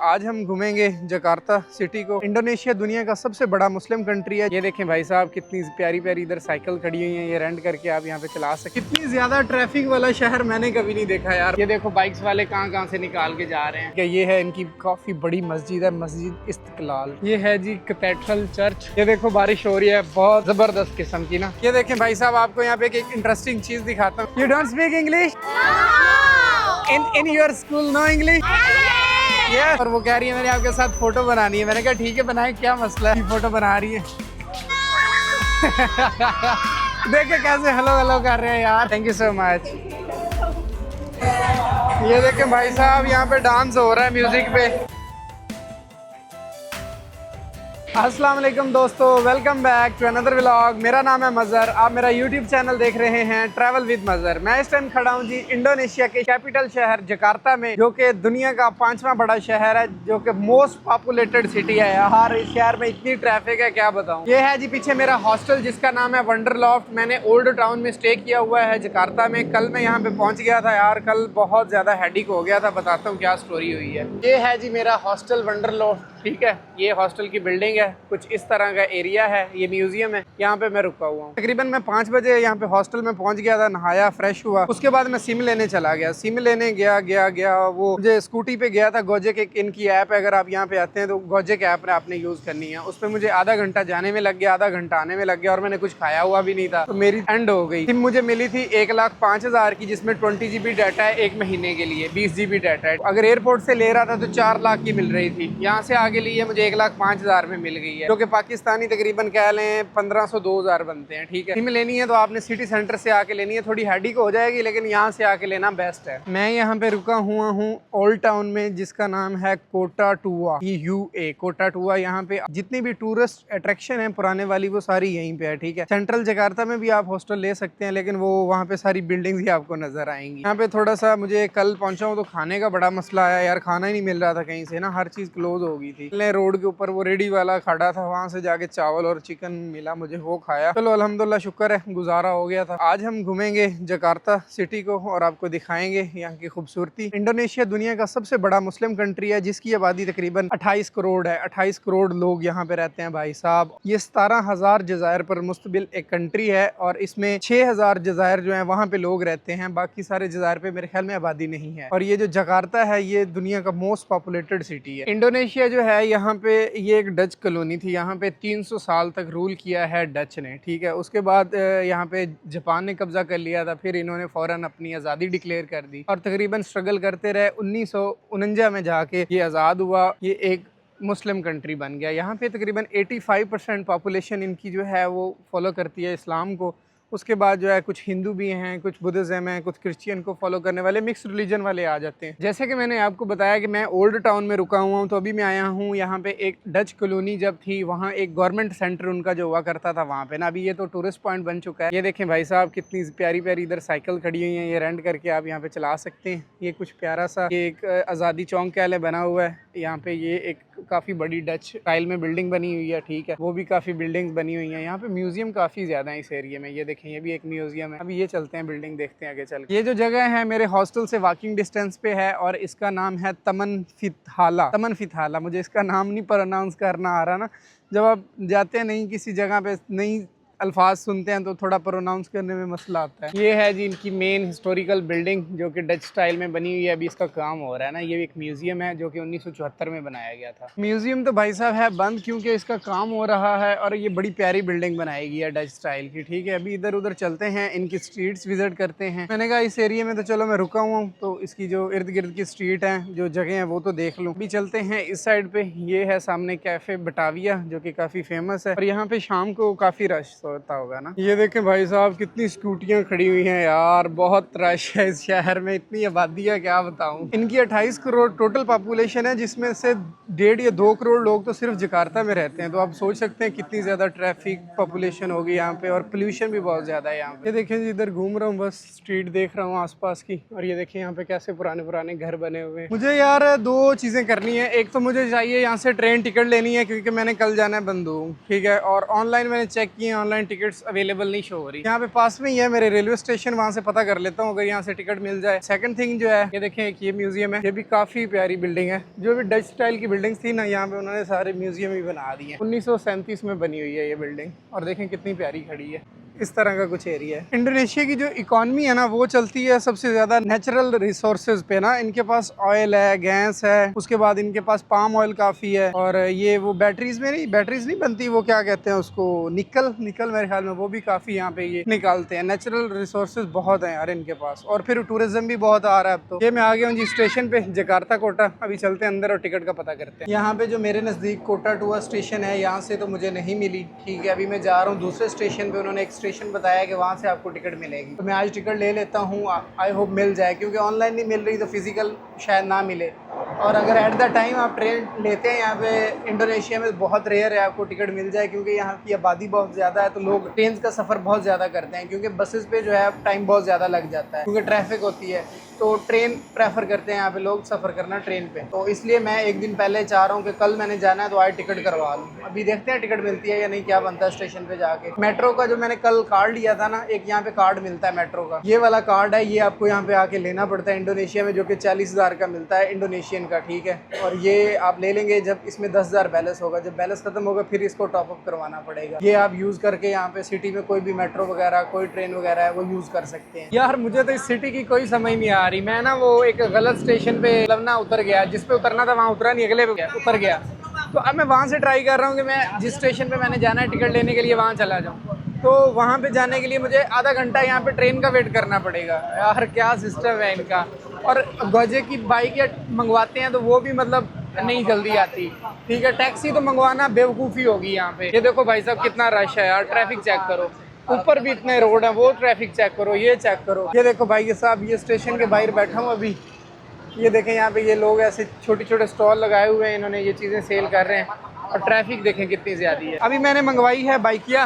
आज हम घूमेंगे जकार्ता सिटी को। इंडोनेशिया दुनिया का सबसे बड़ा मुस्लिम कंट्री है। ये देखें भाई साहब, कितनी प्यारी प्यारी इधर साइकिल खड़ी हुई है। ये रेंट करके आप यहाँ पे चला सकते। कितनी ज्यादा ट्रैफिक वाला शहर मैंने कभी नहीं देखा यार। ये देखो बाइक्स वाले कहाँ कहाँ से निकाल के जा रहे हैं। ये है इनकी काफी बड़ी मस्जिद है, मस्जिद इस्तिकलाल। ये है जी कैथेड्रल चर्च। ये देखो बारिश हो रही है बहुत जबरदस्त किस्म की ना। ये देखें भाई साहब, आपको यहाँ पे एक इंटरेस्टिंग चीज दिखाता हूँ। You don't speak English? In your school no English? और वो कह रही है मैंने आपके साथ फोटो बनानी है। मैंने कहा ठीक है बनाए, क्या मसला है। फोटो बना रही है। देखे कैसे हेलो हेलो कर रहे हैं यार। Thank you so much. ये देखे भाई साहब, यहाँ पे डांस हो रहा है म्यूजिक पे। अस्सलाम वालेकुम दोस्तों, welcome back to another vlog. मेरा नाम है मज़र, आप मेरा यूट्यूब चैनल देख रहे हैं ट्रैवल विद मज़र। मैं इस टाइम खड़ा हूँ जी इंडोनेशिया के कैपिटल शहर जकार्ता में, जो कि दुनिया का 5वां बड़ा शहर है, जो कि मोस्ट पॉपुलेटेड सिटी है यार। इस शहर में इतनी ट्रैफिक है क्या बताऊँ। ये है जी पीछे मेरा हॉस्टल, जिसका नाम है वंडरलॉफ्ट। मैंने ओल्ड टाउन में स्टे किया हुआ है जकार्ता में। कल मैं यहाँ पे पहुँच गया था यार, कल बहुत ज़्यादा हेडिक हो गया था। बताता हूँ क्या स्टोरी हुई है। ये है जी मेरा हॉस्टल वंडरलॉफ्ट, ठीक है। ये हॉस्टल की बिल्डिंग है, कुछ इस तरह का एरिया है। ये म्यूजियम है, यहाँ पे मैं रुका हुआ हूँ। तकरीबन मैं 5 बजे यहाँ पे हॉस्टल में पहुँच गया था, नहाया फ्रेश हुआ। उसके बाद मैं सिम लेने चला गया। सिम लेने गया वो मुझे स्कूटी पे गया था। गोजेक एक इनकी ऐप है, अगर आप यहाँ पे आते हैं तो गोजेक ऐप आपने यूज़ करनी है। उस पर मुझे आधा घंटा जाने में लग गया, आधा घंटा आने में लग गया, और मैंने कुछ खाया हुआ भी नहीं था, तो मेरी एंड हो गई। सिम मुझे मिली थी 1,05,000 की, जिसमें 20 GB डाटा है 1 महीने के लिए, 20 GB डाटा है। अगर एयरपोर्ट से ले रहा था तो 4 लाख की मिल रही थी। यहाँ से आगे लिए मुझे 1,05,000 में मिल गई है, जो कि पाकिस्तानी तकरीबन कह लें 1500-2000 बनते हैं, ठीक है। सिम लेनी है तो आपने सिटी सेंटर से आके लेनी है। थोड़ी हेडिक हो जाएगी, लेकिन यहाँ से आके लेना बेस्ट है। मैं यहाँ पे रुका हुआ हूँ ओल्ड टाउन में, जिसका नाम है कोटा टुआ, UA कोटा टुआ। यहाँ पे जितनी भी टूरिस्ट अट्रैक्शन है पुराने वाली, वो सारी यहीं पे है, ठीक है। सेंट्रल जकार्ता में भी आप हॉस्टल ले सकते हैं, लेकिन वो वहाँ पे सारी बिल्डिंग्स ही आपको नजर आएंगी। यहाँ पे थोड़ा सा मुझे, कल पहुंचा हूँ तो खाने का बड़ा मसला आया यार। खाना ही नहीं मिल रहा था कहीं से ना, हर चीज क्लोज हो गई थी। रोड के ऊपर वो रेडी वाला खड़ा था, वहां से जाके चावल और चिकन मिला मुझे, वो खाया। चलो अल्हम्दुलिल्लाह, शुक्र है गुजारा हो गया था। आज हम घूमेंगे जकार्ता सिटी को और आपको दिखाएंगे यहाँ की खूबसूरती। इंडोनेशिया दुनिया का सबसे बड़ा मुस्लिम कंट्री है, जिसकी आबादी तकरीबन 28 करोड़ है। 28 करोड़ लोग यहाँ पे रहते हैं भाई साहब। ये 17,000 जज़ायर पर मुश्तमिल एक कंट्री है, और इसमें 6,000 जज़ायर जो है वहाँ पे लोग रहते हैं। बाकी सारे जज़ायर पे मेरे ख्याल में आबादी नहीं है। और ये जो जकार्ता है, ये दुनिया का मोस्ट पॉपुलेटेड सिटी है। इंडोनेशिया जो है, यहाँ पे ये एक डच कॉलोनी थी। यहाँ पे 300 साल तक रूल किया है डच ने, ठीक है। उसके बाद यहाँ पे जापान ने कब्जा कर लिया था, फिर इन्होंने फौरन अपनी आज़ादी डिक्लेयर कर दी, और तकरीबन स्ट्रगल करते रहे। 1949 में जाके ये आज़ाद हुआ। ये एक मुस्लिम कंट्री बन गया। यहाँ पे तकरीबन 85% पॉपुलेशन इनकी जो है वो फॉलो करती है इस्लाम को। उसके बाद जो है कुछ हिंदू भी हैं, कुछ बुद्धिज़्म हैं, कुछ क्रिश्चियन को फॉलो करने वाले, मिक्स रिलीजन वाले आ जाते हैं। जैसे कि मैंने आपको बताया कि मैं ओल्ड टाउन में रुका हुआ हूँ, तो अभी मैं आया हूँ यहाँ पे। एक डच कॉलोनी जब थी, वहाँ एक गवर्नमेंट सेंटर उनका जो हुआ करता था वहाँ पे ना, अभी ये तो टूरिस्ट पॉइंट बन चुका है। ये देखें भाई साहब, कितनी प्यारी प्यारी इधर साइकिल खड़ी हुई है। ये रेंट करके आप यहाँ पे चला सकते हैं। ये कुछ प्यारा सा ये एक आज़ादी चौक कह ले बना हुआ है यहाँ पे। ये एक काफ़ी बड़ी डच स्टाइल में बिल्डिंग बनी हुई है, ठीक है। वो भी काफ़ी बिल्डिंग्स बनी हुई हैं। यहाँ पे म्यूजियम काफ़ी ज़्यादा है इस एरिया में। ये देखें, ये भी एक म्यूजियम है। अभी ये चलते हैं बिल्डिंग, देखते हैं आगे चल। ये जो जगह है मेरे हॉस्टल से वॉकिंग डिस्टेंस पे है, और इसका नाम है तमन फितहाला। तमन फितहाला, मुझे इसका नाम नहीं प्रोनाउंस करना आ रहा ना। जब आप जाते हैं नहीं किसी जगह पे, नहीं अल्फाज सुनते हैं, तो थोड़ा प्रोनाउंस करने में मसला आता है। ये है जी इनकी मेन हिस्टोरिकल बिल्डिंग, जो कि डच स्टाइल में बनी हुई है। अभी इसका काम हो रहा है ना। ये एक म्यूजियम है, जो कि 1974 में बनाया गया था। म्यूजियम तो भाई साहब है बंद, क्योंकि इसका काम हो रहा है। और ये बड़ी प्यारी बिल्डिंग बनाई गई है डच स्टाइल की, ठीक है। अभी इधर उधर चलते हैं, इनकी स्ट्रीट्स विजिट करते हैं। मैंने कहा इस एरिया में तो चलो मैं रुका हुआ हूँ, तो इसकी जो इर्द गिर्द की स्ट्रीट है, जो जगह है, वो तो देख लूँ। अभी चलते हैं इस साइड पे। ये है सामने कैफे बटाविया, जो कि काफी फेमस है, और यहाँ पे शाम को काफी रश होता होगा ना। ये देखें भाई साहब, कितनी स्कूटियां खड़ी हुई हैं यार। बहुत रश है इस शहर में, इतनी आबादी है क्या बताऊं। इनकी 28 करोड़ टोटल पॉपुलेशन है, जिसमें से 1.5 या 2 करोड़ लोग तो सिर्फ जकार्ता में रहते हैं। तो आप सोच सकते हैं कितनी ज्यादा ट्रैफिक पॉपुलेशन होगी यहाँ पे, और पोल्यूशन भी बहुत ज्यादा है यहाँ पे। ये देखें जी, इधर घूम रहा हूँ, बस स्ट्रीट देख रहा हूँ आसपास की। और ये देखें यहाँ पे कैसे पुराने पुराने घर बने हुए हैं। मुझे यार 2 चीजें करनी है। एक तो मुझे चाहिए यहाँ से ट्रेन टिकट लेनी है, क्योंकि मैंने कल जाना है बंदूक, ठीक है। और ऑनलाइन मैंने चेक किया, ऑनलाइन ऑनलाइन टिकट्स अवेलेबल नहीं शो हो रही। यहाँ पे पास में ही है मेरे रेलवे स्टेशन, वहाँ से पता कर लेता हूँ अगर यहाँ से टिकट मिल जाए। सेकंड थिंग जो है ये देखें, एक ये म्यूजियम है, ये भी काफी प्यारी बिल्डिंग है। जो भी डच स्टाइल की बिल्डिंग थी ना, यहाँ पे उन्होंने सारे म्यूजियम ही बना दिए। 1937 में बनी हुई है ये बिल्डिंग, और देखें कितनी प्यारी खड़ी है। इस तरह का कुछ एरिया है। इंडोनेशिया की जो इकॉनमी है ना, वो चलती है सबसे ज्यादा नेचुरल रिसोर्सेज पे ना। इनके पास ऑयल है, गैस है, उसके बाद इनके पास पाम ऑयल काफी है, और ये वो बैटरीज नहीं बनती, वो क्या कहते हैं उसको, निकल मेरे ख्याल में वो भी काफी यहाँ पे ये निकालते हैं। नेचुरल रिसोर्सेज बहुत है यार इनके पास, और फिर टूरिज्म भी बहुत आ रहा है अब तो। ये मैं आ गया हूँ जी स्टेशन पे, जकार्ता कोटा। अभी चलते हैं अंदर और टिकट का पता करते हैं। यहाँ पे जो मेरे नजदीक कोटा टूआ स्टेशन है, यहाँ से तो मुझे नहीं मिली। ठीक है, अभी मैं जा रहा हूँ दूसरे स्टेशन पे। उन्होंने एक स्टेशन बताया कि वहाँ से आपको टिकट मिलेगी, तो मैं आज टिकट ले लेता हूँ। आई होप मिल जाए, क्योंकि ऑनलाइन नहीं मिल रही तो फिजिकल शायद ना मिले। और अगर एट द टाइम आप ट्रेन लेते हैं यहाँ पे इंडोनेशिया में, बहुत रेयर है आपको टिकट मिल जाए, क्योंकि यहाँ की आबादी बहुत ज़्यादा है, तो लोग ट्रेन का सफ़र बहुत ज़्यादा करते हैं। क्योंकि बसेस पे जो है टाइम बहुत ज़्यादा लग जाता है, क्योंकि ट्रैफिक होती है, तो ट्रेन प्रेफर करते हैं यहाँ पे लोग सफ़र करना ट्रेन पे। तो इसलिए मैं एक दिन पहले चाह रहा हूँ कि कल मैंने जाना है तो आज टिकट करवा लूँ। अभी देखते हैं टिकट मिलती है या नहीं, क्या बनता है स्टेशन पे जाके। मेट्रो का जो मैंने कल कार्ड लिया था ना, एक यहाँ पे कार्ड मिलता है मेट्रो का, ये वाला कार्ड है, ये आपको यहाँ पे आके लेना पड़ता है इंडोनेशिया में, जो कि 40,000 का मिलता है इंडोनेशियन का। ठीक है, और ये आप ले लेंगे जब इसमें 10,000 बैलेंस होगा। जब बैलेंस खत्म होगा फिर इसको टॉपअप करवाना पड़ेगा। ये आप यूज़ करके यहाँ पे सिटी में कोई भी मेट्रो वगैरह, कोई ट्रेन वगैरह है वो यूज़ कर सकते हैं। यार मुझे तो इस सिटी की कोई समझ नहीं आ रही। मैं ना वो एक गलत स्टेशन पे मतलब ना उतर गया, जिस पे उतरना था वहाँ उतरा नहीं, अगले पे उतर गया। तो अब मैं वहाँ से ट्राई कर रहा हूँ कि मैं जिस स्टेशन पे मैंने जाना है टिकट लेने के लिए वहाँ चला जाऊँ। तो वहाँ पे जाने के लिए मुझे आधा घंटा यहाँ पे ट्रेन का वेट करना पड़ेगा। यार क्या सिस्टम है इनका। और गजे की बाइक या मंगवाते हैं तो वो भी मतलब नहीं जल्दी आती। ठीक है, टैक्सी तो मंगवाना बेवकूफ़ी होगी यहाँ पे। ये देखो भाई साहब कितना रश है यार, ट्रैफिक चेक करो, ऊपर भी इतने रोड है, वो ट्रैफिक चेक करो, ये चेक करो। ये देखो भाई साहब, ये स्टेशन के बाहर बैठा हूँ अभी। ये देखें यहाँ पे ये लोग ऐसे छोटे छोटे स्टॉल लगाए हुए हैं, इन्होंने ये चीज़ें सेल कर रहे हैं। और ट्रैफिक देखें कितनी ज़्यादा है। अभी मैंने मंगवाई है बाइकिया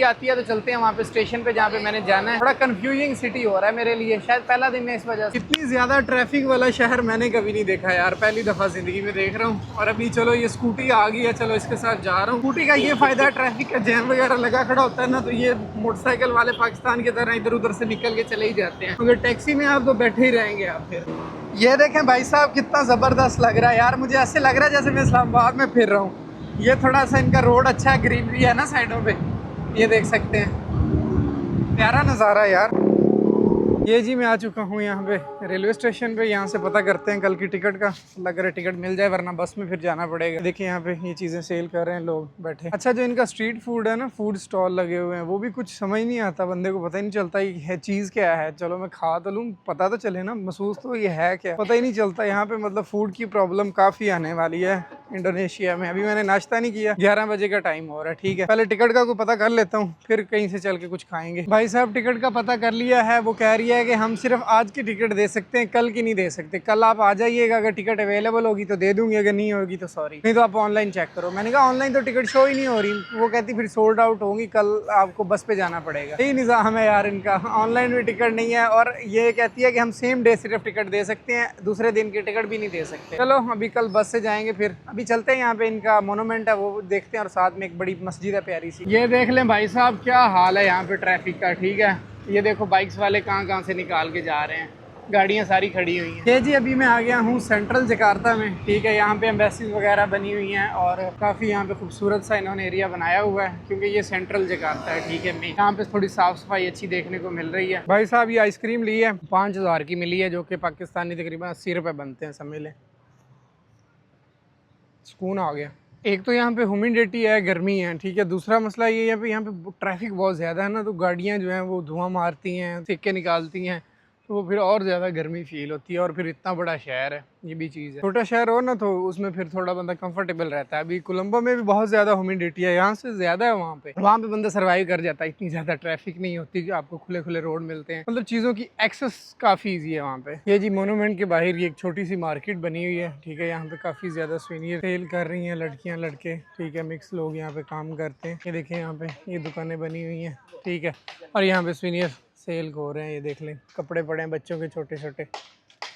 आती है तो चलते हैं वहाँ पे स्टेशन पे जहाँ पे मैंने जाना है। थोड़ा कंफ्यूजिंग सिटी हो रहा है मेरे लिए, शायद पहला दिन है इस वजह से। इतनी ज़्यादा ट्रैफिक वाला शहर मैंने कभी नहीं देखा यार, पहली दफ़ा ज़िंदगी में देख रहा हूँ। और अभी चलो ये स्कूटी आ गई है, चलो इसके साथ जा रहा हूँ। स्कूटी का ये फ़ायदा है, ट्रैफिक का जैम वगैरह लगा खड़ा होता है ना, तो ये मोटरसाइकिल वाले पाकिस्तान की तरह इधर उधर से निकल के चले ही जाते हैं। अगर टैक्सी में आप तो बैठे ही रहेंगे आप फिर। ये देखें भाई साहब कितना ज़बरदस्त लग रहा है यार, मुझे ऐसे लग रहा है जैसे मैं इस्लामाबाद में फिर रहा हूँ। ये थोड़ा सा इनका रोड अच्छा है, ग्रीनरी है ना साइडों पे, ये देख सकते हैं, प्यारा नज़ारा यार। ये जी मैं आ चुका हूँ यहाँ पे रेलवे स्टेशन पे। यहाँ से पता करते हैं कल की टिकट का, लग रहा है टिकट मिल जाए, वरना बस में फिर जाना पड़ेगा। देखिए यहाँ पे ये चीज़ें सेल कर रहे हैं लोग बैठे। अच्छा, जो इनका स्ट्रीट फूड है ना, फूड स्टॉल लगे हुए हैं, वो भी कुछ समझ नहीं आता, बंदे को पता ही नहीं चलता ये चीज़ क्या है। चलो मैं खा तो लूँ, पता तो चले ना, महसूस तो ये है क्या, पता ही नहीं चलता। यहाँ पे मतलब फूड की प्रॉब्लम काफ़ी आने वाली है इंडोनेशिया में। अभी मैंने नाश्ता नहीं किया, 11 बजे का टाइम हो रहा है। ठीक है, पहले टिकट का कोई पता कर लेता हूँ, फिर कहीं से चल के कुछ खाएंगे। भाई साहब टिकट का पता कर लिया है, वो कह रही है कि हम सिर्फ आज की टिकट दे सकते हैं, कल की नहीं दे सकते। कल आप आ जाइएगा, अगर टिकट अवेलेबल होगी तो दे दूंगी, अगर नहीं होगी तो सॉरी, नहीं तो आप ऑनलाइन चेक करो। मैंने कहा ऑनलाइन तो टिकट शो ही नहीं हो रही। वो कहती फिर सोल्ड आउट होंगी, कल आपको बस पे जाना पड़ेगा। यही निज़ाम है यार इनका, ऑनलाइन भी टिकट नहीं है। और ये कहती है कि हम सेम डे सिर्फ टिकट दे सकते हैं, दूसरे दिन की टिकट भी नहीं दे सकते। चलो अभी कल बस से जाएंगे, फिर अभी चलते हैं यहाँ पे इनका मोनूमेंट है वो देखते हैं, और साथ में एक बड़ी मस्जिद है प्यारी सी। ये देख लें भाई साहब क्या हाल है यहाँ पे ट्रैफिक का। ठीक है, ये देखो बाइक्स वाले कहाँ से निकाल के जा रहे हैं, गाड़ियाँ सारी खड़ी हुई हैं। ये जी अभी मैं आ गया हूँ सेंट्रल जकार्ता में। ठीक है, यहाँ पे एम्बेसीज वगैरह बनी हुई हैं, और काफ़ी यहाँ पे खूबसूरत सा इन्होंने एरिया बनाया हुआ है, क्योंकि ये सेंट्रल जकार्ता है। ठीक है, यहाँ पे थोड़ी साफ़ सफाई अच्छी देखने को मिल रही है। भाई साहब ये आइसक्रीम ली है, 5,000 की मिली है, जो कि पाकिस्तानी तकरीबन 80 रुपये बनते हैं, समझ लें। सुकून आ गया। एक तो यहाँ पे ह्यूमिडिटी है, गर्मी है। ठीक है, दूसरा मसला ये है यहाँ पे ट्रैफिक बहुत ज़्यादा है ना, तो गाड़ियाँ जो हैं वो धुआं मारती हैं, सिक्के निकालती हैं, तो वो फिर और ज़्यादा गर्मी फील होती है। और फिर इतना बड़ा शहर है, ये भी चीज़ है। छोटा शहर हो ना तो उसमें फिर थोड़ा बंदा कंफर्टेबल रहता है। अभी कोलंबो में भी बहुत ज़्यादा ह्यूमिडिटी है, यहाँ से ज़्यादा है वहाँ पे बंदा सर्वाइव कर जाता है, इतनी ज़्यादा ट्रैफिक नहीं होती कि आपको खुले खुले रोड मिलते हैं, मतलब चीज़ों की एक्सेस काफ़ी ईजी है वहाँ पे। ये जी मोनूमेंट के बाहर ये एक छोटी सी मार्केट बनी हुई है। ठीक है, यहाँ पे काफ़ी ज़्यादा सुवेनियर सेल कर रही हैं लड़कियाँ लड़के। ठीक है, मिक्स लोग यहाँ पे काम करते हैं। ये देखें यहाँ पे ये दुकानें बनी हुई हैं। ठीक है, और यहाँ पे सुवेनियर सेल हो रहे हैं, ये देख लें, कपड़े पड़े हैं बच्चों के छोटे छोटे।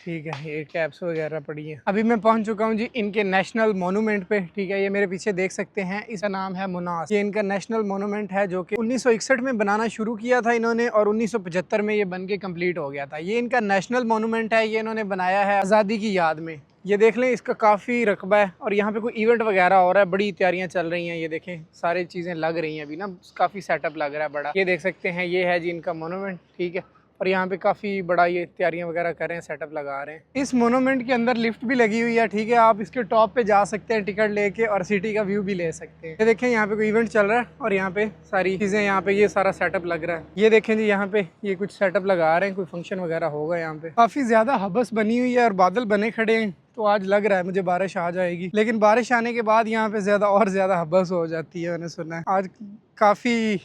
ठीक है, ये कैप्स वगैरह पड़ी है। अभी मैं पहुंच चुका हूं जी इनके नेशनल मोनूमेंट पे। ठीक है, ये मेरे पीछे देख सकते हैं, इसका नाम है मुनास। ये इनका नेशनल मोनूमेंट है जो कि 1961 में बनाना शुरू किया था इन्होंने और 1975 में ये बन के कम्प्लीट हो गया था। ये इनका नेशनल मोनूमेंट है, ये इन्होंने बनाया है आज़ादी की याद में। ये देख लें, इसका काफ़ी रकबा है और यहाँ पे कोई इवेंट वगैरह हो रहा है, बड़ी तैयारियां चल रही हैं। ये देखें, सारी चीज़ें लग रही हैं अभी ना, काफ़ी सेटअप लग रहा है बड़ा। ये देख सकते हैं, ये है जी इनका मोनूमेंट। ठीक है, और यहाँ पे काफ़ी बड़ा ये तैयारियां वगैरह कर रहे हैं, सेटअप लगा रहे हैं। इस मोनूमेंट के अंदर लिफ्ट भी लगी हुई है। ठीक है, आप इसके टॉप पे जा सकते हैं टिकट लेके और सिटी का व्यू भी ले सकते हैं। ये देखें, यहाँ पे कोई इवेंट चल रहा है और यहाँ पे सारी चीज़ें, यहाँ पे ये सारा सेटअप लग रहा है। ये देखें जी, यहाँ पे ये कुछ सेटअप लगा रहे हैं, कोई फंक्शन वगैरह होगा यहाँ पे। काफ़ी ज़्यादा हबस बनी हुई है और बादल बने खड़े हैं, तो आज लग रहा है मुझे बारिश आ जाएगी। लेकिन बारिश आने के बाद यहाँ पे ज़्यादा हबस हो जाती है, मैंने सुना है। आज काफ़ी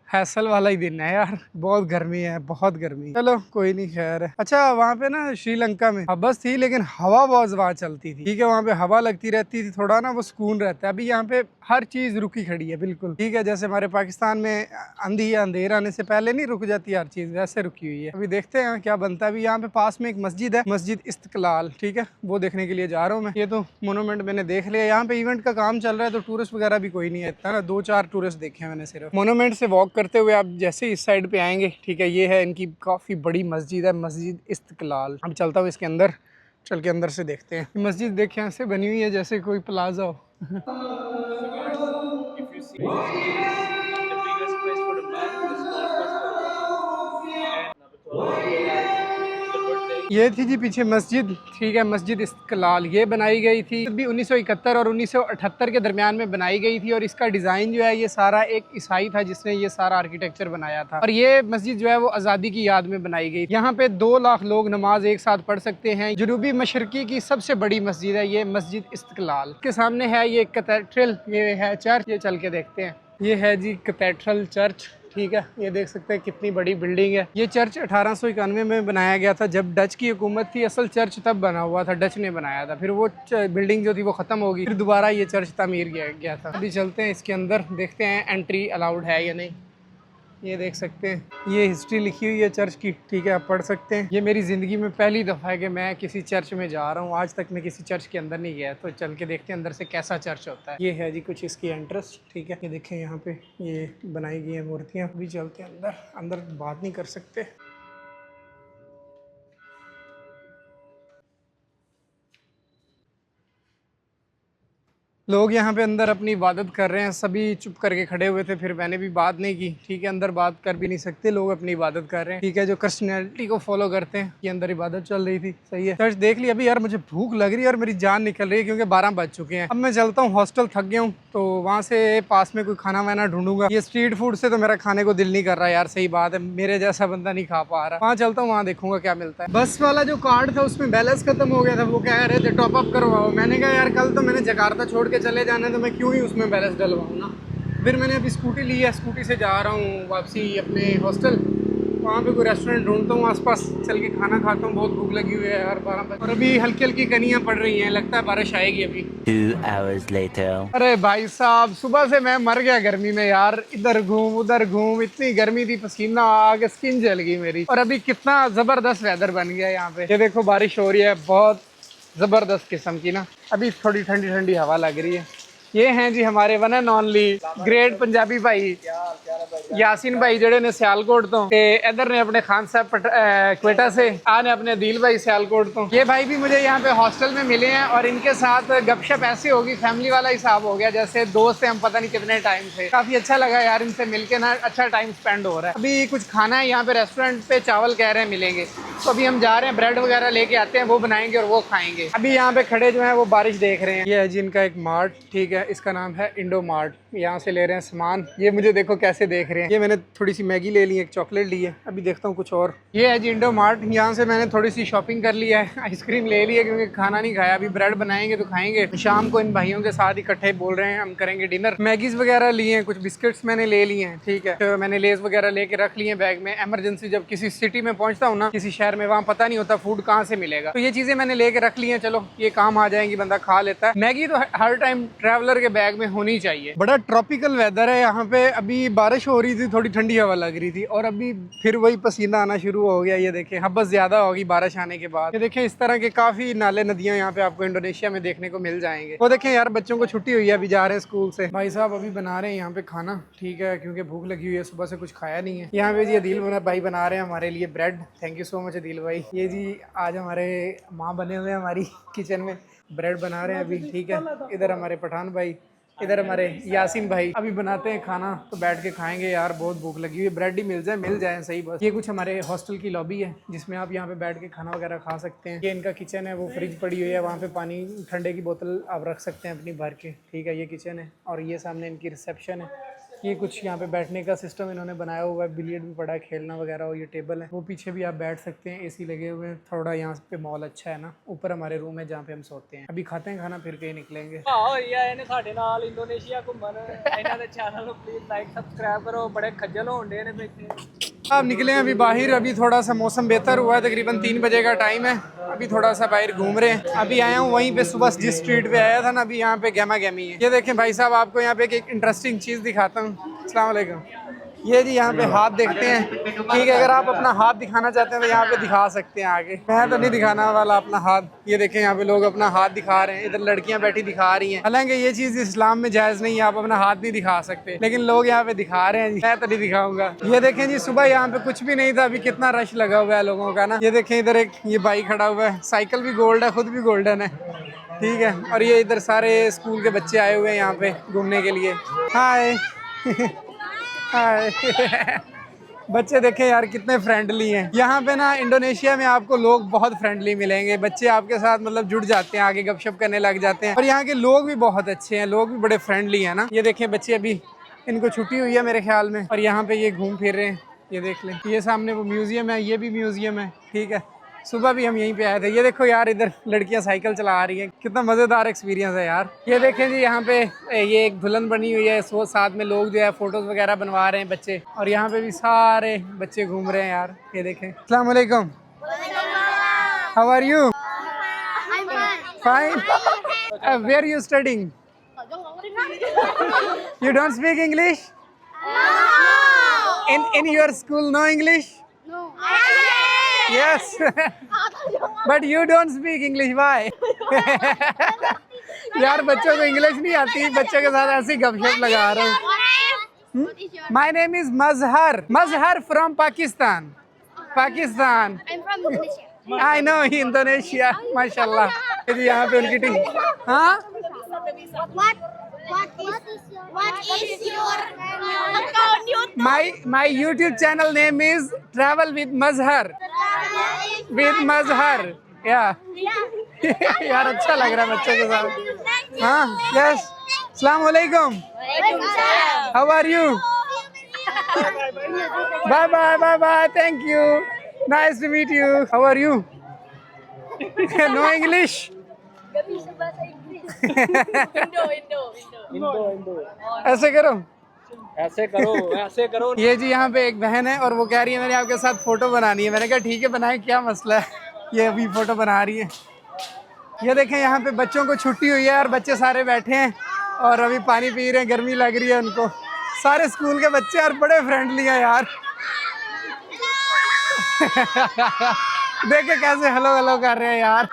हैसल वाला ही दिन है यार, बहुत गर्मी है, बहुत गर्मी। चलो कोई नहीं, खैर है। अच्छा, वहाँ पे ना श्रीलंका में हबस थी लेकिन हवा बहुत वहाँ चलती थी। ठीक है, वहाँ पे हवा लगती रहती थी, थोड़ा ना वो सुकून रहता है। अभी यहाँ पे हर चीज़ रुकी खड़ी है बिल्कुल। ठीक है, जैसे हमारे पाकिस्तान में आंधी या अंधेर आने से पहले नहीं रुक जाती हर चीज़, वैसे रुकी हुई है। अभी देखते हैं क्या बनता है। अभी यहाँ पे पास में एक मस्जिद है, मस्जिद इस्तिकलाल। ठीक है, वो देखने के लिए जा रहा हूँ मैं। ये तो मोनूमेंट मैंने देख लिया। यहाँ पे इवेंट का काम चल रहा है तो टूरिस्ट वगैरह भी कोई नहीं है इतना ना, 2-4 टूरिस्ट देखे हैं मैंने सिर्फ। मोनूमेंट से वॉक करते हुए आप जैसे इस साइड पे आएंगे, ठीक है, ये है इनकी काफ़ी बड़ी मस्जिद है, मस्जिद इस्तिकलाल। अब चलता हूँ इसके अंदर, चल के अंदर से देखते हैं। मस्जिद देखें, ऐसे बनी हुई है जैसे कोई प्लाजा हो। ये थी जी पीछे मस्जिद। ठीक है, मस्जिद इस्तिकलाल ये बनाई गई थी भी 1971 और 1978 के दरमियान में बनाई गई थी। और इसका डिज़ाइन जो है ये सारा एक ईसाई था जिसने ये सारा आर्किटेक्चर बनाया था। और ये मस्जिद जो है वो आज़ादी की याद में बनाई गई। यहाँ पे 2 लाख लोग नमाज एक साथ पढ़ सकते हैं। जनूबी मशरकी की सबसे बड़ी मस्जिद है ये मस्जिद इस्तिकलाल। के सामने है ये कैथेड्रल, ये है चर्च, ये चल के देखते हैं। ये है जी कैथेड्रल चर्च। ठीक है, ये देख सकते हैं कितनी बड़ी बिल्डिंग है। ये चर्च 1891 में बनाया गया था जब डच की हुकूमत थी। असल चर्च तब बना हुआ था, डच ने बनाया था। फिर वो बिल्डिंग जो थी वो ख़त्म हो गई, फिर दोबारा ये चर्च तामीर किया गया था। अभी चलते हैं इसके अंदर, देखते हैं एंट्री अलाउड है या नहीं। ये देख सकते हैं, ये हिस्ट्री लिखी हुई है चर्च की। ठीक है, आप पढ़ सकते हैं। ये मेरी ज़िंदगी में पहली दफ़ा है कि मैं किसी चर्च में जा रहा हूँ। आज तक मैं किसी चर्च के अंदर नहीं गया, तो चल के देखते हैं अंदर से कैसा चर्च होता है। ये है जी कुछ इसकी एंट्रेंस। ठीक है, ये देखें, यहाँ पे ये बनाई गई है मूर्तियाँ। अभी चलते हैं अंदर। अंदर बात नहीं कर सकते। लोग यहाँ पे अंदर अपनी इबादत कर रहे हैं, सभी चुप करके खड़े हुए थे, फिर मैंने भी बात नहीं की। ठीक है, अंदर बात कर भी नहीं सकते, लोग अपनी इबादत कर रहे हैं। ठीक है, जो क्रिश्चियनिटी को फॉलो करते हैं, ये अंदर इबादत चल रही थी। सही है, चर्च देख लिया। अभी यार मुझे भूख लग रही है और मेरी जान निकल रही है क्योंकि 12 बज चुके हैं। अब मैं चलता हूँ हॉस्टल, थक गया हूँ, तो वहाँ से पास में कोई खाना वाना ढूंढूंगा। ये स्ट्रीट फूड से तो मेरा खाने को दिल नहीं कर रहा यार, सही बात है, मेरे जैसा बंदा नहीं खा पा रहा। वहाँ चलता हूँ, वहाँ देखूंगा क्या मिलता है। बस वाला जो कार्ड था उसमें बैलेंस खत्म हो गया था, वो कह रहे थे टॉप अप करवाओ। मैंने कहा यार कल तो मैंने जकार्ता छोड़ के चले जाना है, तो मैं क्यों ही उसमें बैलेंस डलवाऊँ ना। फिर मैंने अभी स्कूटी ली है, स्कूटी से जा रहा हूँ वापसी अपने हॉस्टल। वहाँ पे कोई रेस्टोरेंट ढूंढता हूँ आसपास, चल के खाना खाता हूँ। बहुत भूख लगी हुई है यार, 12 बजे और अभी हल्की हल्की कनियाँ पड़ रही हैं, लगता है बारिश आएगी अभी। 2 hours later. अरे भाई साहब, सुबह से मैं मर गया गर्मी में यार, इधर घूम उधर घूम, इतनी गर्मी थी, पसीना आके स्किन जल गई मेरी। और अभी कितना ज़बरदस्त वेदर बन गया यहाँ पे। ये देखो बारिश हो रही है, बहुत ज़बरदस्त किस्म की ना। अभी थोड़ी ठंडी ठंडी हवा लग रही है। ये हैं जी हमारे one and only great Punjabi भाई यासीन भाई, जेड़े ने सियालकोट तो ते इधर ने अपने खान साहब क्वेटा से, आने अपने दिल भाई सियालकोट तो। ये भाई भी मुझे यहाँ पे हॉस्टल में मिले हैं और इनके साथ गपशप ऐसी होगी, फैमिली वाला हिसाब हो गया, जैसे दोस्त हैं हम पता नहीं कितने टाइम से। काफ़ी अच्छा लगा यार इनसे मिलके ना, अच्छा टाइम स्पेंड हो रहा है। अभी कुछ खाना है यहाँ पे रेस्टोरेंट पे, चावल कह रहे हैं मिलेंगे, तो अभी हम जा रहे हैं, ब्रेड वगैरह लेके आते हैं, वो बनाएंगे और वो खाएंगे। अभी यहाँ पे खड़े जो है वो बारिश देख रहे हैं। ये है जी इनका एक मार्ट। ठीक है, इसका नाम है इंडो मार्ट। यहाँ से ले रहे हैं सामान। ये मुझे देखो कैसे देख रहे हैं। ये मैंने थोड़ी सी मैगी ले ली, एक चॉकलेट ली है, अभी देखता हूँ कुछ और। ये है जी इंडो मार्ट, यहाँ से मैंने थोड़ी सी शॉपिंग कर ली है, आइसक्रीम ले ली है क्योंकि खाना नहीं खाया। अभी ब्रेड बनाएंगे तो खाएंगे। शाम को इन भाइयों के साथ इकट्ठे बोल रहे हैं हम करेंगे डिनर। मैगीज वगैरह ली हैं, कुछ बिस्किट्स मैंने ले लिए हैं। ठीक है, तो मैंने लेस वगैरह लेके रख लिए बैग में, एमरजेंसी जब किसी सिटी में पहुँचता हूँ ना, किसी शहर शहर में, वहाँ पता नहीं होता फूड कहाँ से मिलेगा। तो ये चीज़ें मैंने लेके रख ली हैं, चलो ये काम आ जाएंगी, बंदा खा लेता है। मैगी तो हर टाइम ट्रैवलर के बैग में होनी चाहिए। बड़ा ट्रॉपिकल वेदर है यहाँ पे, अभी बारिश हो रही थी, थोड़ी ठंडी हवा लग रही थी और अभी फिर वही पसीना आना शुरू हो गया। ये देखें हब्बस ज़्यादा होगी बारिश आने के बाद। ये देखें इस तरह के काफ़ी नाले नदियाँ यहाँ पे आपको इंडोनेशिया में देखने को मिल जाएंगे। वो देखें यार बच्चों को छुट्टी हुई है, अभी जा रहे हैं स्कूल से। भाई साहब अभी बना रहे हैं यहाँ पे खाना, ठीक है, क्योंकि भूख लगी हुई है, सुबह से कुछ खाया नहीं है। यहाँ पे जी अदील भाई बना रहे हैं हमारे लिए bread. Thank you so much Adeel भाई। ये जी आज हमारे माँ बने हुए हैं हमारी किचन में, ब्रेड बना रहे हैं अभी, ठीक है। इधर हमारे पठान भाई, इधर हमारे यासीन भाई अभी बनाते हैं खाना, तो बैठ के खाएंगे यार, बहुत भूख लगी हुई है। ब्रेड ही मिल जाए सही बस। ये कुछ हमारे हॉस्टल की लॉबी है जिसमें आप यहाँ पे बैठ के खाना वगैरह खा सकते हैं। ये इनका किचन है, वो फ्रिज पड़ी हुई है, वहाँ पे पानी ठंडे की बोतल आप रख सकते हैं अपनी भर के, ठीक है। ये किचन है और ये सामने इनकी रिसेप्शन है। ये कुछ यहाँ पे बैठने का सिस्टम इन्होंने बनाया हुआ है, बिलियर्ड भी पड़ा है, खेलना वगैरह, और ये टेबल है। वो पीछे भी आप बैठ सकते हैं, एसी लगे हुए हैं, थोड़ा यहाँ पे मॉल अच्छा है ना। ऊपर हमारे रूम है जहाँ पे हम सोते हैं। अभी खाते हैं खाना, फिर कहीं निकलेंगे। इंडोनेशिया घूमन चैनल को प्लीज लाइक सब्सक्राइब करो, बड़े खज्जल होंडे ने बैठे। अब निकले हैं अभी बाहर, अभी थोड़ा सा मौसम बेहतर हुआ है, तकरीबन 3 बजे का टाइम है। अभी थोड़ा सा बाहर घूम रहे हैं। अभी आया हूँ वहीं पे, सुबह जिस स्ट्रीट पे आया था ना, अभी यहाँ पे गैमा गैमी है। ये देखें भाई साहब, आपको यहाँ पे एक इंटरेस्टिंग चीज़ दिखाता हूँ। अस्सलाम वालेकुम। ये जी यहाँ पे हाथ देखते हैं, ठीक है। अगर आप अपना हाथ दिखाना चाहते हैं तो यहाँ पे दिखा सकते हैं आगे। मैं तो नहीं दिखाना वाला अपना हाथ। ये देखें यहाँ पे लोग अपना हाथ दिखा रहे हैं, इधर लड़कियाँ बैठी दिखा रही हैं। हालांकि ये चीज़ इस्लाम में जायज़ नहीं है, आप अपना हाथ नहीं दिखा सकते, लेकिन लोग यहाँ पे दिखा रहे हैं जी। मैं तो नहीं दिखाऊंगा। ये देखें जी, सुबह यहाँ पे कुछ भी नहीं था, अभी कितना रश लगा हुआ है लोगों का ना। ये देखें इधर एक ये बाइक खड़ा हुआ है, साइकिल भी गोल्ड है, खुद भी गोल्डन है, ठीक है। और ये इधर सारे स्कूल के बच्चे आए हुए हैं यहाँ पे घूमने के लिए। हाय हाय बच्चे देखें यार कितने फ्रेंडली हैं। यहाँ पे ना इंडोनेशिया में आपको लोग बहुत फ्रेंडली मिलेंगे, बच्चे आपके साथ मतलब जुड़ जाते हैं, आगे गपशप करने लग जाते हैं। और यहाँ के लोग भी बहुत अच्छे हैं, लोग भी बड़े फ्रेंडली हैं ना। ये देखें बच्चे, अभी इनको छुट्टी हुई है मेरे ख्याल में, और यहाँ पे ये घूम फिर रहे हैं। ये देख लें, ये सामने वो म्यूजियम है, ये भी म्यूजियम है, ठीक है। सुबह भी हम यहीं पे आए थे। ये देखो यार, इधर लड़कियां साइकिल चला रही हैं, कितना मज़ेदार एक्सपीरियंस है यार। ये देखें जी, यहाँ पे ये एक दुल्हन बनी हुई है, सो साथ में लोग जो है फोटोज वगैरह बनवा रहे हैं बच्चे, और यहाँ पे भी सारे बच्चे घूम रहे हैं यार। ये देखें। अस्सलाम वालेकुम, how are you? Fine. Where you studying? You don't speak English? In your school no English? No. Yes. But you don't speak English. Why? यार बच्चों को इंग्लिश नहीं आती, बच्चों के साथ ऐसी गपशप लगा रहा हूँ। My name is Mazhar. Mazhar from Pakistan. Pakistan. I'm from Indonesia. I know Indonesia. माशाल्लाह। ये यहाँ पे उनकी टीम। हाँ? What is your account YouTube? My YouTube channel name is Travel with Mazhar. With Mazhar. Yeah. यार अच्छा लग रहा है बच्चों के साथ। हाँ, yes. Assalamu alaikum. How are you? Bye bye bye bye. Thank you. Nice to meet you. How are you? No English? Indo ऐसे करो, ऐसे करो, ऐसे करो। ये जी यहाँ पे एक बहन है और वो कह रही है मैंने आपके साथ फोटो बनानी है। मैंने कहा ठीक है बनाए, क्या मसला है। ये अभी फोटो बना रही है। ये देखें यहाँ पे बच्चों को छुट्टी हुई है और बच्चे सारे बैठे हैं और अभी पानी पी रहे हैं, गर्मी लग रही है उनको। सारे स्कूल के बच्चे यार बड़े फ्रेंडली हैं यार। देखे कैसे हेलो हेलो कर रहे हैं यार।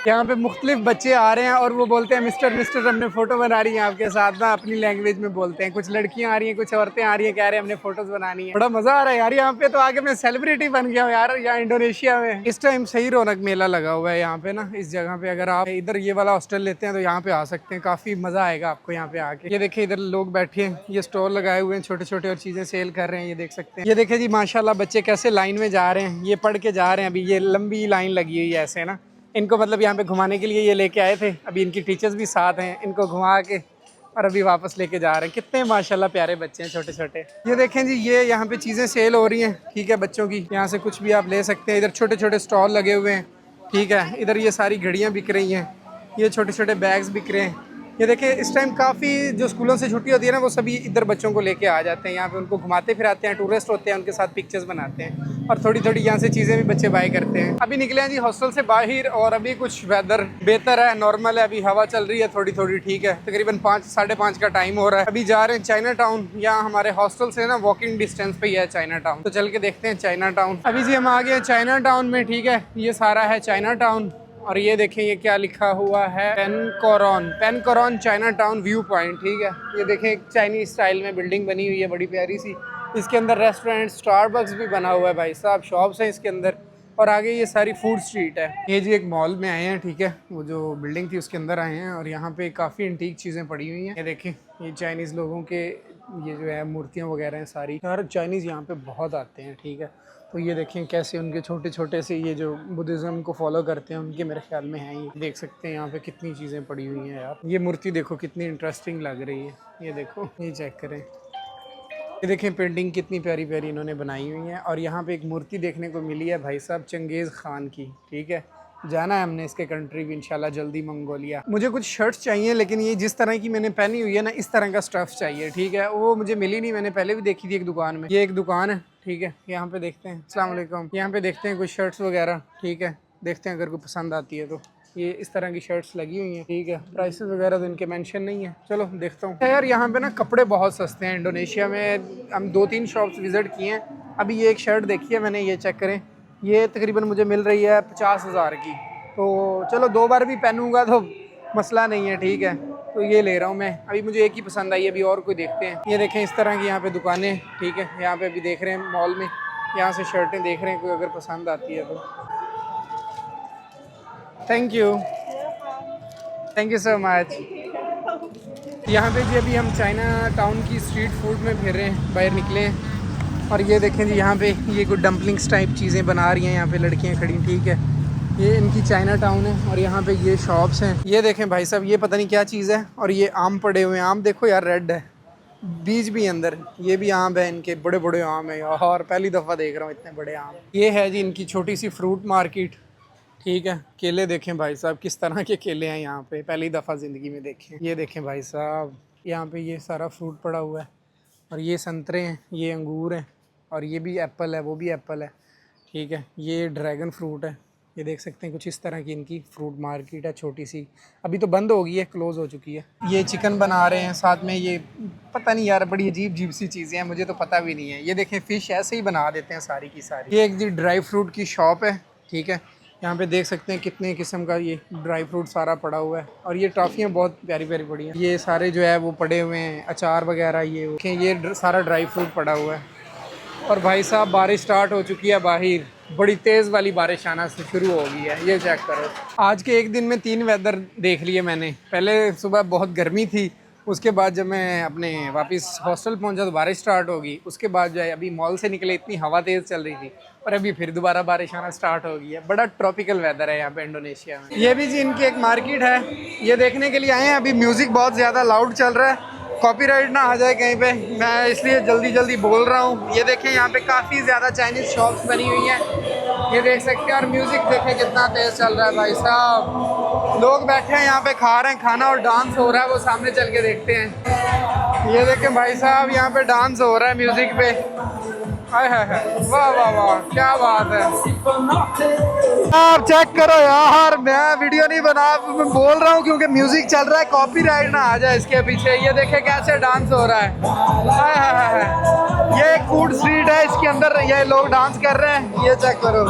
यहाँ पे मुख्तलिफ बच्चे आ रहे हैं और वो बोलते हैं मिस्टर मिस्टर हमने फ़ोटो बना रही है आपके साथ ना, अपनी लैंग्वेज में बोलते हैं। कुछ लड़कियाँ आ रही हैं, कुछ औरतें आ रही हैं, कह रहे हैं हमने फ़ोटोज़ बनानी है। बड़ा मज़ा आ रहा है यार यहाँ पे, तो आगे मैं सेलिब्रिटी बन गया हूँ यार यहाँ इंडोनेशिया में। इस टाइम सही रौनक मेला लगा हुआ है यहाँ पे ना, इस जगह पे। अगर आप इधर ये वाला हॉस्टल लेते हैं तो यहाँ पे आ सकते हैं, काफ़ी मज़ा आएगा आपको यहाँ पे आके। ये देखिए इधर लोग बैठे हैं, ये स्टॉल लगाए हुए हैं छोटे छोटे और चीज़ें सेल कर रहे हैं, ये देख सकते हैं। ये देखे जी माशाल्लाह बच्चे कैसे लाइन में जा रहे हैं, ये पढ़ के जा रहे हैं। अभी ये लंबी लाइन लगी हुई है ऐसे ना, इनको मतलब यहाँ पे घुमाने के लिए ये लेके आए थे। अभी इनकी टीचर्स भी साथ हैं, इनको घुमा के और अभी वापस लेके जा रहे हैं। कितने माशाल्लाह प्यारे बच्चे हैं छोटे छोटे। ये देखें जी, ये यहाँ पे चीज़ें सेल हो रही हैं, ठीक है, बच्चों की। यहाँ से कुछ भी आप ले सकते हैं। इधर छोटे छोटे स्टॉल लगे हुए हैं, ठीक है। इधर ये सारी घड़ियाँ बिक रही हैं, ये छोटे छोटे बैग्स बिक रहे हैं, ये देखिए इस टाइम काफ़ी जो स्कूलों से छुट्टी होती है ना, वो सभी इधर बच्चों को लेके आ जाते हैं यहाँ पे, उनको घुमाते फिराते हैं, टूरिस्ट होते हैं, उनके साथ पिक्चर्स बनाते हैं और थोड़ी थोड़ी यहाँ से चीज़ें भी बच्चे बाय करते हैं। अभी निकले हैं जी हॉस्टल से बाहर और अभी कुछ वेदर बेहतर है, नॉर्मल है, अभी हवा चल रही है थोड़ी थोड़ी, ठीक है। तकरीबन 5-5:30 का टाइम हो रहा है। अभी जा रहे हैं चाइना टाउन, यहाँ हमारे हॉस्टल से ना वॉकिंग डिस्टेंस पे ही है चाइना टाउन, तो चल के देखते हैं चाइना टाउन। अभी जी हम आ गए चाइना टाउन में, ठीक है। ये सारा है चाइना टाउन और ये देखें ये क्या लिखा हुआ है, पेनकोरॉन चाइना टाउन व्यू पॉइंट, ठीक है। ये देखें एक चाइनीज स्टाइल में बिल्डिंग बनी हुई है बड़ी प्यारी सी, इसके अंदर रेस्टोरेंट, स्टारबक्स भी बना हुआ है भाई साहब, शॉप्स हैं इसके अंदर और आगे ये सारी फूड स्ट्रीट है। ये जी एक मॉल में आए हैं, ठीक है, वो जो बिल्डिंग थी उसके अंदर आए हैं और यहाँ पे काफ़ी एंटीक चीज़ें पड़ी हुई हैं। ये देखें ये चाइनीज़ लोगों के ये जो है मूर्तियाँ वगैरह हैं सारी, यार चाइनीज़ यहाँ पे बहुत आते हैं, ठीक है। तो ये देखें कैसे उनके छोटे छोटे से ये जो बुद्धिज़्म को फॉलो करते हैं उनके मेरे ख्याल में हैं, ये देख सकते हैं यहाँ पे कितनी चीज़ें पड़ी हुई हैं यार। ये मूर्ति देखो कितनी इंटरेस्टिंग लग रही है, ये देखो, ये चेक करें, ये देखें पेंटिंग कितनी प्यारी प्यारी इन्होंने बनाई हुई है। और यहाँ पे एक मूर्ति देखने को मिली है भाई साहब चंगेज़ खान की, ठीक है। जाना है हमने इसके कंट्री भी इंशाल्लाह जल्दी, मंगोलिया। मुझे कुछ शर्ट्स चाहिए लेकिन ये जिस तरह की मैंने पहनी हुई है ना, इस तरह का स्टफ़ चाहिए, ठीक है। वो मुझे मिली नहीं, मैंने पहले भी देखी थी एक दुकान में। ये एक दुकान है, ठीक है, यहाँ पे देखते हैं। अस्सलाम वालेकुम। यहाँ पे देखते हैं कुछ शर्ट्स वगैरह, ठीक है, देखते हैं अगर कोई पसंद आती है तो। ये इस तरह की शर्ट्स लगी हुई हैं, ठीक है। प्राइसेस वगैरह तो इनके मेंशन नहीं है, चलो देखता हूँ यार। यहाँ पे ना कपड़े बहुत सस्ते हैं इंडोनेशिया में, हम 2-3 शॉप्स विज़िट किए हैं। अभी ये एक शर्ट देखी है मैंने, ये चेक करें, ये तकरीबन मुझे मिल रही है 50,000 की। तो चलो 2 बार भी पहनूंगा तो मसला नहीं है, ठीक है। तो ये ले रहा हूँ मैं, अभी मुझे एक ही पसंद आई, अभी और कोई देखते हैं। ये देखें इस तरह की यहाँ पे दुकानें, ठीक है, यहाँ पे अभी देख रहे हैं मॉल में, यहाँ से शर्टें देख रहे हैं, कोई अगर पसंद आती है तो। Thank you so much. यहाँ पे जी अभी हम चाइना टाउन की स्ट्रीट फूड में फिर रहे हैं, बाहर निकले हैं और ये देखें जी यहाँ पे ये कुछ डम्पलिंग्स टाइप चीज़ें बना रही हैं, यहाँ पे लड़कियाँ खड़ी, ठीक है। ये इनकी चाइना टाउन है और यहाँ पे ये शॉप्स हैं। ये देखें भाई साहब, ये पता नहीं क्या चीज़ है और ये आम पड़े हुए हैं, आम देखो यार रेड है, बीज भी अंदर, ये भी आम है, इनके बड़े बड़े आम है और पहली दफ़ा देख रहा हूँ इतने बड़े आम। ये है जी इनकी छोटी सी फ्रूट मार्केट, ठीक है। केले देखें भाई साहब किस तरह के केले हैं यहाँ पे, पहली दफ़ा ज़िंदगी में देखें। ये देखें भाई साहब, यहाँ पे ये सारा फ्रूट पड़ा हुआ है और ये संतरे हैं, ये अंगूर हैं और ये भी एप्पल है, वो भी एप्पल है, ठीक है। ये ड्रैगन फ्रूट है, ये देख सकते हैं कुछ इस तरह की इनकी फ्रूट मार्केट है छोटी सी, अभी तो बंद हो गई है, क्लोज़ हो चुकी है। ये चिकन बना रहे हैं साथ में, ये पता नहीं यार बड़ी अजीब सी चीज़ें हैं, मुझे तो पता भी नहीं है। ये देखें फ़िश ऐसे ही बना देते हैं सारी की सारी। ये एक जी ड्राई फ्रूट की शॉप है, ठीक है। यहाँ पे देख सकते हैं कितने किस्म का ये ड्राई फ्रूट सारा पड़ा हुआ है और ये टॉफ़ियाँ बहुत प्यारी प्यारी पड़ी हैं। ये सारे जो है वो पड़े हुए हैं, अचार वगैरह, ये सारा ड्राई फ्रूट पड़ा हुआ है। और भाई साहब बारिश स्टार्ट हो चुकी है बाहर, बड़ी तेज़ वाली बारिश आना से शुरू हो गई है, ये चेक करो। आज के एक दिन में 3 वेदर देख लिए मैंने। पहले सुबह बहुत गर्मी थी, उसके बाद जब मैं अपने वापस हॉस्टल पहुंचा तो बारिश स्टार्ट हो गई। उसके बाद जो है अभी मॉल से निकले, इतनी हवा तेज़ चल रही थी और अभी फिर दोबारा बारिश आना स्टार्ट हो गई है। बड़ा ट्रॉपिकल वेदर है यहाँ पे इंडोनेशिया में। ये भी जी इनकी एक मार्केट है, ये देखने के लिए आए हैं। अभी म्यूज़िक बहुत ज़्यादा लाउड चल रहा है, कॉपीराइट ना आ जाए कहीं पे, मैं इसलिए जल्दी जल्दी बोल रहा हूँ। ये देखें यहाँ पे काफ़ी ज़्यादा चाइनीज़ शॉप्स बनी हुई हैं, ये देख सकते हैं। और म्यूज़िक देखें कितना तेज़ चल रहा है भाई साहब, लोग बैठे हैं यहाँ पे खा रहे हैं खाना और डांस हो रहा है, वो सामने चल के देखते हैं। ये देखें भाई साहब यहाँ पे डांस हो रहा है म्यूज़िक पे, हाय हाय हाय, वाह वाह वाह, क्या बात है। आप चेक करो यार, मैं वीडियो नहीं बना, मैं बोल रहा हूँ क्योंकि म्यूजिक चल रहा है, कॉपीराइट ना आ जाए इसके पीछे। ये देखे कैसे डांस हो रहा है, हाय हाय हाय। ये एक फूड स्ट्रीट है, इसके अंदर ये लोग डांस कर रहे हैं, ये चेक करो।